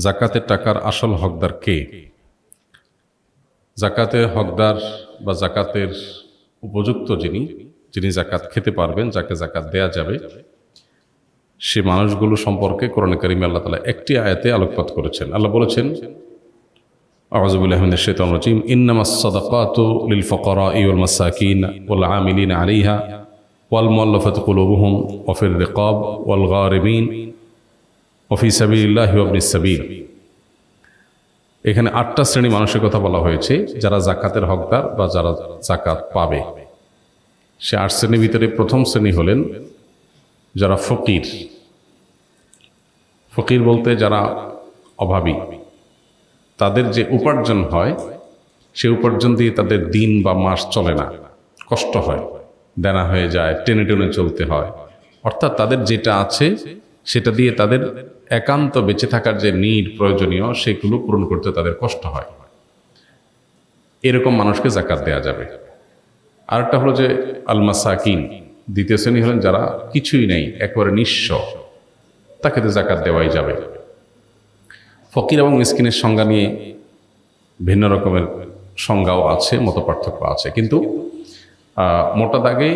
জাকাতের টাকার আসল হকদার কে? জাকাতের হকদার বা জাকাতের উপযুক্ত যিনি জাকাত খেতে পারবেন, যাকে জাকাত দেয়া যাবে, সে মানুষগুলো সম্পর্কে কোরআন কারীমে আল্লাহ তাআলা একটি আয়াতে আলোকপাত করেছেন। আল্লাহ বলেছেন, আউযু বিল্লাহি মিনাশ শাইতানির রাজীম, ইন্নামাস সাদাকাতু লিল ফুকারাই ওয়াল মাসাকিন ওয়াল আমিলিনা আলাইহা ওয়াল মুআল্লাফাতি কুলুবুহুম ওয়া ফির রিকাব ওয়াল গারিমিন ওয়া ফি সাবিলিল্লাহি ওয়া ইবনিস সাবিল। এখানে ৮টা শ্রেণী মানুষের কথা বলা হয়েছে যারা জাকাতের হকদার বা যারা জাকাত পাবে। সে ৮ শ্রেণীর ভিতরে প্রথম শ্রেণী হলেন যারা ফকির। ফকির বলতে যারা অভাবী, তাদের যে উপার্জন হয় সে উপার্জন দিয়ে তাদের দিন বা মাস চলে না, কষ্ট হয়, দেনা হয়ে যায়, টেনে টেনে চলতে হয়। অর্থাৎ তাদের যেটা আছে সেটা দিয়ে তাদের একান্ত বেঁচে থাকার যে নিড প্রয়োজনীয় সেগুলো পূরণ করতে তাদের কষ্ট হয়। এরকম মানুষকে জাকাত দেয়া যাবে। আরেকটা হলো যে আল মাসাকিন, দ্বিতীয় শ্রেণী হলেন যারা কিছুই নেই, একেবারে নিঃস্ব, তাকে তো জাকাত দেওয়াই যাবে। ফকির এবং মিসকিনের সংজ্ঞা নিয়ে ভিন্ন রকমের সংজ্ঞাও আছে, মত পার্থক্য আছে, কিন্তু মোটা দাগে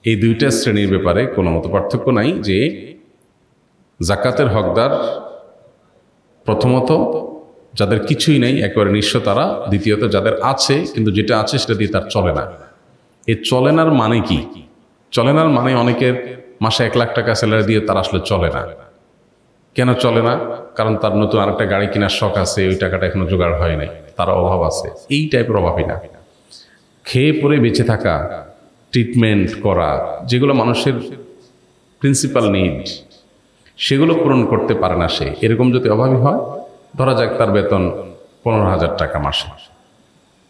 এই দুইটা শ্রেণীর ব্যাপারে কোনো মত পার্থক্য নাই যে জাকাতের হকদার প্রথমত যাদের কিছুই নেই, একেবারে নিঃস্ব তারা, দ্বিতীয়ত যাদের আছে কিন্তু যেটা আছে সেটা দিয়ে তার চলে না। এই চলেনার মানে কি? চলেনার মানে অনেকের মাসে ১ লাখ টাকা স্যালারি দিয়ে তার আসলে চলে না। কেন চলে না? কারণ তার নতুন আরেকটা গাড়ি কেনার শখ আছে, ওই টাকাটা এখনো জোগাড় হয় নাই, তার অভাব আছে। এই টাইপের অভাবই না, খেয়ে পরে বেঁচে থাকা, ট্রিটমেন্ট করা, যেগুলো মানুষের প্রিন্সিপাল নিড, সেগুলো পূরণ করতে পারে না সে। এরকম যদি অভাবী হয়, ধরা যাক তার বেতন ১৫,০০০ টাকা মাসে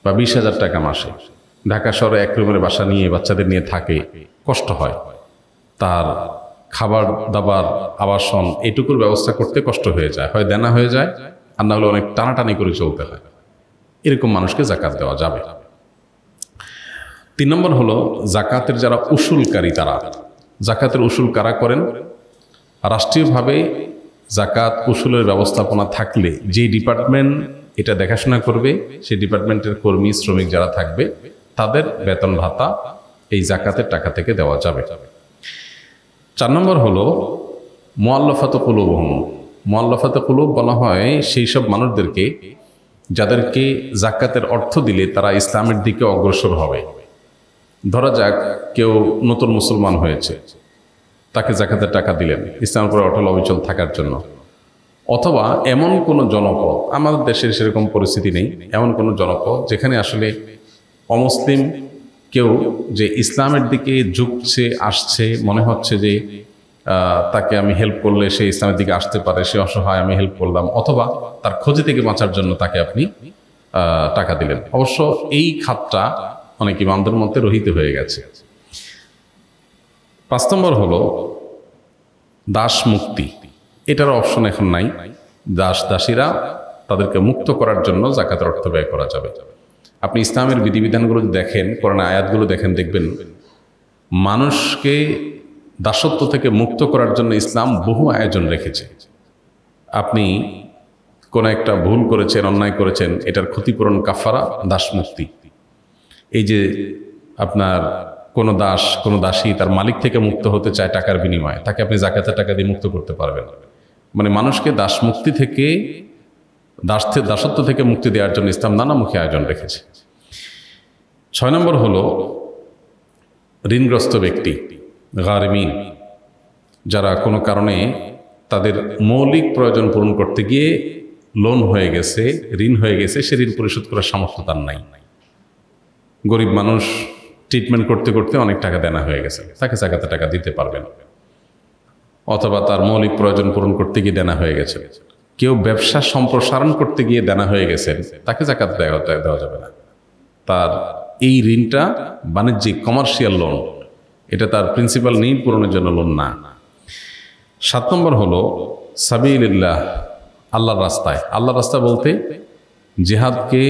বা ২০,০০০ টাকা মাসে, ঢাকা শহরে ১ রুমের বাসা নিয়ে বাচ্চাদের নিয়ে থাকে, কষ্ট হয়, তার খাবার দাবার আবাসন এটুকুর ব্যবস্থা করতে কষ্ট হয়ে যায়, হয় দেনা হয়ে যায়, আর না হলে অনেক টানাটানি করে চলতে হয়। এরকম মানুষকে জাকাত দেওয়া যাবে। ৩ নম্বর হলো জাকাতের যারা উসুলকারী, তারা। জাকাতের উসুল কারা করেন? রাষ্ট্রীয়ভাবে জাকাত উসুলের ব্যবস্থাপনা থাকলে যে ডিপার্টমেন্ট এটা দেখাশোনা করবে, সেই ডিপার্টমেন্টের কর্মী শ্রমিক যারা থাকবে তাদের বেতন ভাতা এই জাকাতের টাকা থেকে দেওয়া যাবে। ৪ নম্বর হলো মুআল্লাফাতু কুলুবুহুম। মুআল্লাফাতু কুলুব বলা হয় সেই সব মানুষদেরকে যাদেরকে জাকাতের অর্থ দিলে তারা ইসলামের দিকে অগ্রসর হবে। ধরা যাক কেউ নতুন মুসলমান হয়েছে, তাকে জাকাতের টাকা দিলেন ইসলামের উপরে অটল অবিচল থাকার জন্য। অথবা এমন কোনো জনপদ, আমাদের দেশের সেরকম পরিস্থিতি নেই, এমন কোনো জনপদ যেখানে আসলে অমুসলিম কেউ যে ইসলামের দিকে ঝুঁকছে, আসছে, মনে হচ্ছে যে তাকে আমি হেল্প করলে সে ইসলামের দিকে আসতে পারে, সে অসহায়, আমি হেল্প করলাম, অথবা তার ক্ষতি থেকে বাঁচার জন্য তাকে আপনি টাকা দিলেন। অবশ্য এই খাতটা অনেক ইমামদের মধ্যে রহিত হয়ে গেছে। ৫ নম্বর হলো দাস মুক্তি। এটার অপশন এখন নাই। দাসীরা, তাদেরকে মুক্ত করার জন্য জাকাতের অর্থ ব্যয় করা যাবে। আপনি ইসলামের বিধিবিধানগুলো দেখেন, কোরআন আয়াতগুলো দেখেন, দেখবেন মানুষকে দাসত্ব থেকে মুক্ত করার জন্য ইসলাম বহু আয়োজন রেখেছে। আপনি কোনো একটা ভুল করেছেন, অন্যায় করেছেন, এটার ক্ষতিপূরণ কাফারা দাস মুক্তি। এই যে আপনার কোনো দাস, কোনো দাসী তার মালিক থেকে মুক্ত হতে চায় টাকার বিনিময়ে, তাকে আপনি জাকাতের টাকা দিয়ে মুক্ত করতে পারবেন। মানে মানুষকে দাস মুক্তি থেকে, দাসত্ব থেকে মুক্তি দেওয়ার জন্য ইসলাম নানামুখী আয়োজন রেখেছে। ৬ নম্বর হলো ঋণগ্রস্ত ব্যক্তি, গারিমিন, যারা কোনো কারণে তাদের মৌলিক প্রয়োজন পূরণ করতে গিয়ে লোন হয়ে গেছে, ঋণ হয়ে গেছে, সে ঋণ পরিশোধ করার সামর্থ্য তার নাই। গরিব মানুষ, ট্রিটমেন্ট করতে করতে অনেক টাকা দেনা হয়ে গেছে, তাকে জাকাতের টাকা দিতে পারবেন। অথবা তার মৌলিক প্রয়োজন পূরণ করতে গিয়ে দেনা হয়ে গেছে। কেউ ব্যবসা সম্প্রসারণ করতে গিয়ে দেনা হয়ে গেছেন, তাকে জাকাত দেওয়া যাবে না। তার এই ঋণটা বাণিজ্যিক কমার্শিয়াল লোন, এটা তার প্রিন্সিপাল নিড পূরণের জন্য লোন না। ৭ নম্বর হলো সাবিলিল্লাহ, আল্লাহর রাস্তায়। আল্লাহর রাস্তা বলতে জিহাদকে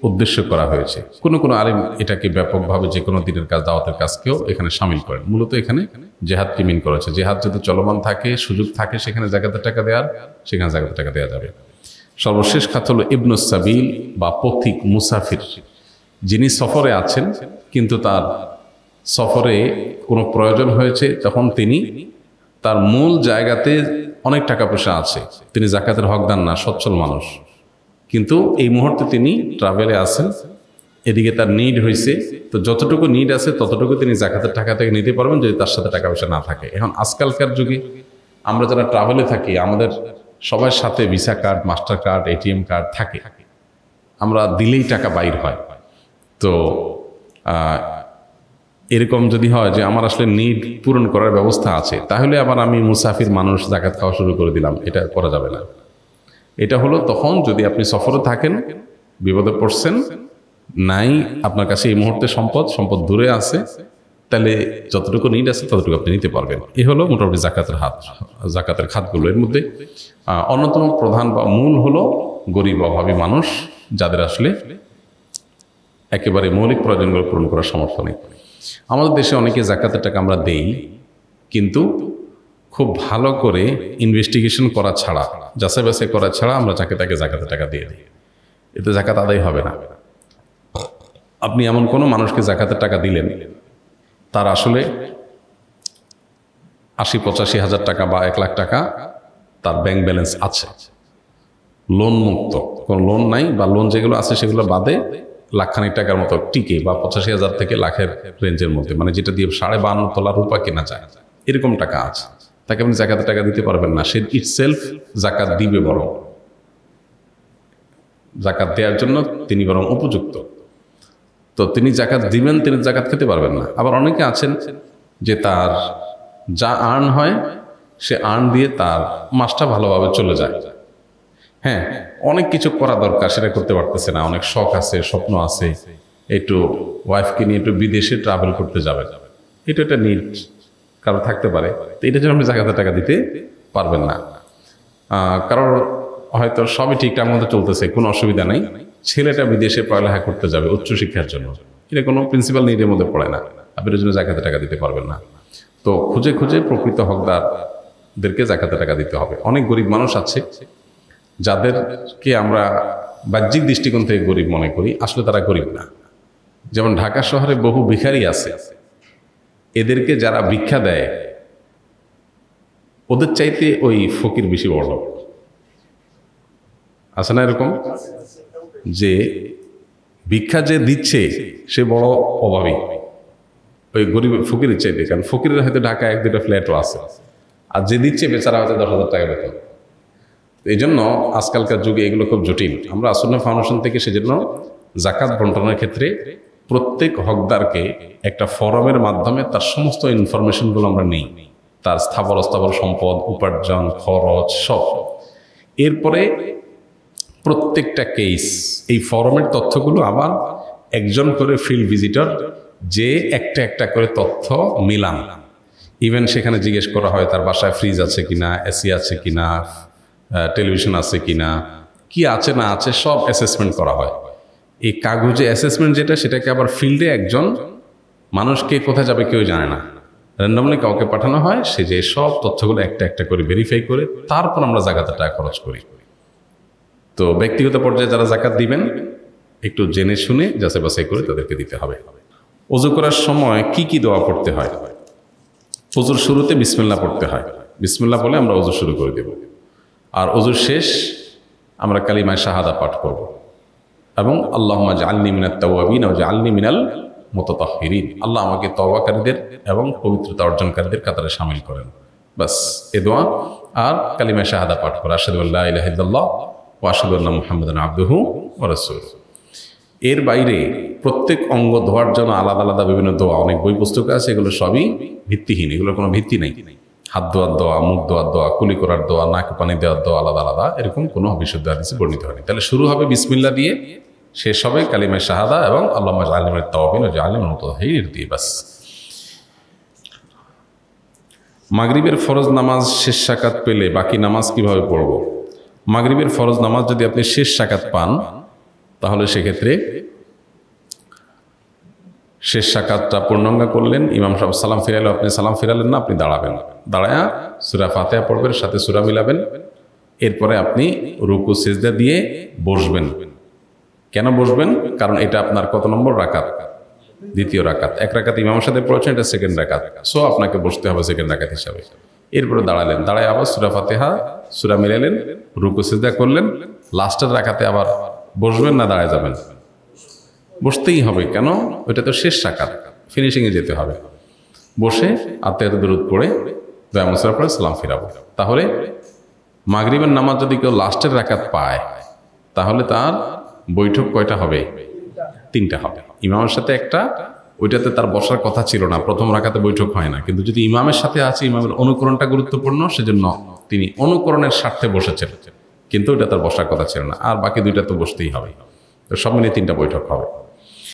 উদ্দেশ্য করা হয়েছে। কোনো কোনো আলেম এটাকে ব্যাপকভাবে যে কোনো দিনের কাজ, দাওয়াতের কাজকেও এখানে শামিল করেন। মূলত এখানে জিহাদকে মিন করেছে। জিহাদ যদি চলমান থাকে, সুযোগ থাকে সেখানে জাকাতের টাকা দেওয়ার, সেখানে জাকাতের টাকা দেওয়া যাবে। সর্বশেষ খাত হলো ইবনুস সাবিল বা পথিক, মুসাফির, যিনি সফরে আছেন কিন্তু তার সফরে কোনো প্রয়োজন হয়েছে, তখন তিনি তার মূল জায়গাতে অনেক টাকা পয়সা আছে, তিনি জাকাতের হকদার না, সচ্ছল মানুষ, কিন্তু এই মুহূর্তে তিনি ট্রাভেলে আছেন, এদিকে তার নিড হয়েছে, তো যতটুকু নিড আছে ততটুকু তিনি জাকাতের টাকা থেকে নিতে পারবেন যদি তার সাথে টাকা পয়সা না থাকে। এখন আজকালকার যুগে আমরা যারা ট্রাভেলে থাকি, আমাদের সবার সাথে visa card, master card, ATM card থাকে, আমরা দিলেই টাকা বাইর হয়। তো এরকম যদি হয় যে আমার আসলে নিড পূরণ করার ব্যবস্থা আছে, তাহলে আবার আমি মুসাফির মানুষ জাকাত খাওয়া শুরু করে দিলাম, এটা করা যাবে না। এটা হলো তখন যদি আপনি সফরে থাকেন, বিপদে পড়ছেন, নাই আপনার কাছে এই মুহূর্তে সম্পদ দূরে আছে, তাহলে যতটুকু নিড আছে ততটুকু আপনি নিতে পারবেন। এ হলো মোটামুটি জাকাতের খাতগুলো। এর মধ্যে অন্যতম প্রধান বা মূল হলো গরিব অভাবী মানুষ, যাদের আসলে একেবারে মৌলিক প্রয়োজনগুলো পূরণ করার সামর্থ্য নেই। আমাদের দেশে অনেকে জাকাতের টাকা আমরা দেই, কিন্তু খুব ভালো করে ইনভেস্টিগেশন করা ছাড়া, যাচাই বাছাই করা ছাড়া আমরা যাকে তাকে জাকাতের টাকা দিয়ে দিই, এতে জাকাত আদায় হবে না। আপনি এমন কোনো মানুষকে জাকাতের টাকা দিলেন, তার আসলে ৮০-৮৫ হাজার টাকা বা ১ লাখ টাকা তার ব্যাংক ব্যালেন্স আছে, লোন মুক্ত, কোনো লোন নাই, বা লোন যেগুলো আছে সেগুলো বাদে লাখখানিক টাকার মতো টিকে, বা ৮৫,০০০ থেকে লাখের রেঞ্জের মধ্যে, মানে যেটা দিয়ে 52.৫ তলা রূপা কেনা যায়, এরকম টাকা আছে, তাকে আপনি জাকাতের টাকা দিতে পারবেন না। সে ইটসেলফ জাকাত দিবে, বরং জাকাত দেওয়ার জন্য তিনি বরং উপযুক্ত, তো তিনি জাকাত দিবেন, তিনি জাকাত খেতে পারবেন না। আবার অনেকে আছেন যে তার যা আর্ন হয় সে আর্ন দিয়ে তার মাসটা ভালোভাবে চলে যায়, হ্যাঁ, অনেক কিছু করা দরকার, সেটা করতে পারতেছে না, অনেক শখ আছে, স্বপ্ন আছে, একটু ওয়াইফকে নিয়ে একটু বিদেশে ট্রাভেল করতে যাবে, এটা একটা নিড কারো থাকতে পারে, তো এটার জন্য আপনি জাকাতের টাকা দিতে পারবেন না। কারোর হয়তো সবই ঠিকঠাক মতো চলতেছে, কোনো অসুবিধা নেই, ছেলেটা বিদেশে পড়ালেখা করতে যাবে উচ্চশিক্ষার জন্য, এটা কোনো প্রিন্সিপাল নিডের মধ্যে পড়ে না, আপনি এর জন্য জাকাতের টাকা দিতে পারবেন না। তো খুঁজে খুঁজে প্রকৃত হকদারদেরকে জাকাতের টাকা দিতে হবে। অনেক গরিব মানুষ আছে যাদেরকে আমরা বাহ্যিক দৃষ্টিকোণ থেকে গরিব মনে করি, আসলে তারা গরিব না। যেমন ঢাকা শহরে বহু ভিখারি আছে, এদেরকে যারা ভিক্ষা দেয় ওদের চাইতে ওই ফকির বেশি বড় আছে না, এরকম যে ভিক্ষা যে দিচ্ছে সে বড় অভাবী ওই গরিব ফকিরের চাইতে, কারণ ফকিরের হয়তো ঢাকা 1-2টা ফ্ল্যাটও আছে, আর যে দিচ্ছে বেচারা হয়তো 10,000 টাকা বেতন। এই জন্য আজকালকার যুগে এগুলো খুব জটিল। আমরা আসুন্নাহ ফাউন্ডেশন থেকে সেজন্য জাকাত বন্টনের ক্ষেত্রে প্রত্যেক হকদারকে একটা ফরমের মাধ্যমে তার সমস্ত ইনফরমেশনগুলো আমরা নিই, তার স্থাবর অস্থাবর সম্পদ, উপার্জন, খরচ সব। এরপরে প্রত্যেকটা কেস এই ফরমের তথ্যগুলো আবার একজন করে ফিল্ড ভিজিটর যে একটা একটা করে তথ্য মিলান, ইভেন সেখানে জিজ্ঞেস করা হয় তার বাসায় ফ্রিজ আছে কিনা, এসি আছে কিনা, টেলিভিশন আছে কিনা, কি আছে না আছে সব অ্যাসেসমেন্ট করা হয়। এই কাগজে অ্যাসেসমেন্ট যেটা, সেটাকে আবার ফিল্ডে একজন মানুষকে কোথায় যাবে কেউ জানে না, র্যান্ডমলি কাউকে পাঠানো হয়, সে যে সব তথ্যগুলো একটা একটা করে ভেরিফাই করে তারপর আমরা জাকাতের টাকা খরচ করি। তো ব্যক্তিগত পর্যায়ে যারা জাকাত দিবেন একটু জেনে শুনে যাচাই বাছাই করে তাদেরকে দিতে হবে। ওযু করার সময় কি কি দোয়া পড়তে হয়? ওযুর শুরুতে বিসমিল্লাহ পড়তে হয়, বিসমিল্লাহ বলে আমরা ওযু শুরু করে দেব, আর ওযুর শেষ আমরা কালিমায়ে শাহাদা পাঠ করব এবং আল্লাহুম্মা জাআলনি মিনাত তাওয়াবিন ওয়া জাআলনি মিনাল মুতাতাহহিরিন, আল্লাহ আমাকে তওবাকারীদের এবং পবিত্রতা অর্জনকারীদের কাতারে শামিল করেন। বাস এ দোয়া আর কালিমায়ে শাহাদা পাঠ করা, আশহাদু আল্লা ইলাহা ইল্লাল্লাহ ওয়া আশহাদু আন্না মুহাম্মাদান আবদুহু ওয়া রাসূলুহু। এর বাইরে প্রত্যেক অঙ্গ ধোয়ার জন্য আলাদা আলাদা বিভিন্ন দোয়া, অনেক বই পুস্তক আছে, এগুলো সবই ভিত্তিহীন, এগুলোর কোনো ভিত্তি নেই। হাত ধোয়ার দোয়া, মুখ ধোয়ার দোয়া, কুলি করার দোয়া, নাকে পানি দেওয়ার দোয়া আলাদা আলাদা, এরকম কোনো বিশুদ্ধ হাদিসে বর্ণিত হয়নি। তাহলে শুরু হবে বিসমিল্লাহ দিয়ে, শেষ হবে কালিমায়ে শাহাদা এবং আল্লাহুম্মা জাআলনি মিনাত তাওয়াবিন ওয়া জাআলনি মিনাল মুতাতাহহিরিন দিয়ে। বাস। মাগরিবের ফরজ নামাজ শেষ সাকাত পেলে বাকি নামাজ কিভাবে পড়ব? মাগরিবের ফরজ নামাজ যদি আপনি শেষ সাকাত পান, তাহলে সেক্ষেত্রে শেষ রাকাতটা পূর্ণাঙ্গ করলেন, ইমাম সাহেব সালাম ফিরাইলো, আপনি সালাম ফিরালেন না, আপনি দাঁড়াবেন, দাঁড়ায়া সূরা ফাতিহা পড়বেন, সাথে সূরা মিলাবেন। এরপরে আপনি রুকু সিজদা দিয়ে বসবেন। কেন বসবেন? কারণ এটা আপনার কত নম্বর রাকাত? দ্বিতীয় রাকাত। এক রাকাত ইমামের সাথে পড়েছেন, এটা সেকেন্ড রাকাত, সো আপনাকে বসতে হবে সেকেন্ড রাকাত হিসাবে। এরপরে দাঁড়ালেন, দাঁড়ায় আবার সূরা ফাতিহা সূরা মিলালেন, রুকু সিজদা করলেন, লাস্টের রাকাতে আবার বসবেন না দাঁড়ায় যাবেন? বসতেই হবে। কেন? ওইটা তো শেষ রাকাত, ফিনিশিংয়ে যেতে হবে। বসে আত্মায়াত দুরূদ পড়ে দোয়া মুসরার পরে সালাম ফিরাবো। তাহলে মাগরিবের নামাজ যদি কেউ লাস্টের রাকাত পায়, তাহলে তার বৈঠক কয়টা হবে? 3টা হবে। ইমামের সাথে একটা, ওইটাতে তার বসার কথা ছিল না, প্রথম রাকাতে বৈঠক হয় না। কিন্তু যদি ইমামের সাথে আছে, ইমামের অনুকরণটা গুরুত্বপূর্ণ, সেজন্য তিনি অনুকরণের স্বার্থে বসেছেন, কিন্তু ওইটা তার বসার কথা ছিল না। আর বাকি 2টা তো বসতেই হবে। তো সব মিলিয়ে 3টা বৈঠক হবে।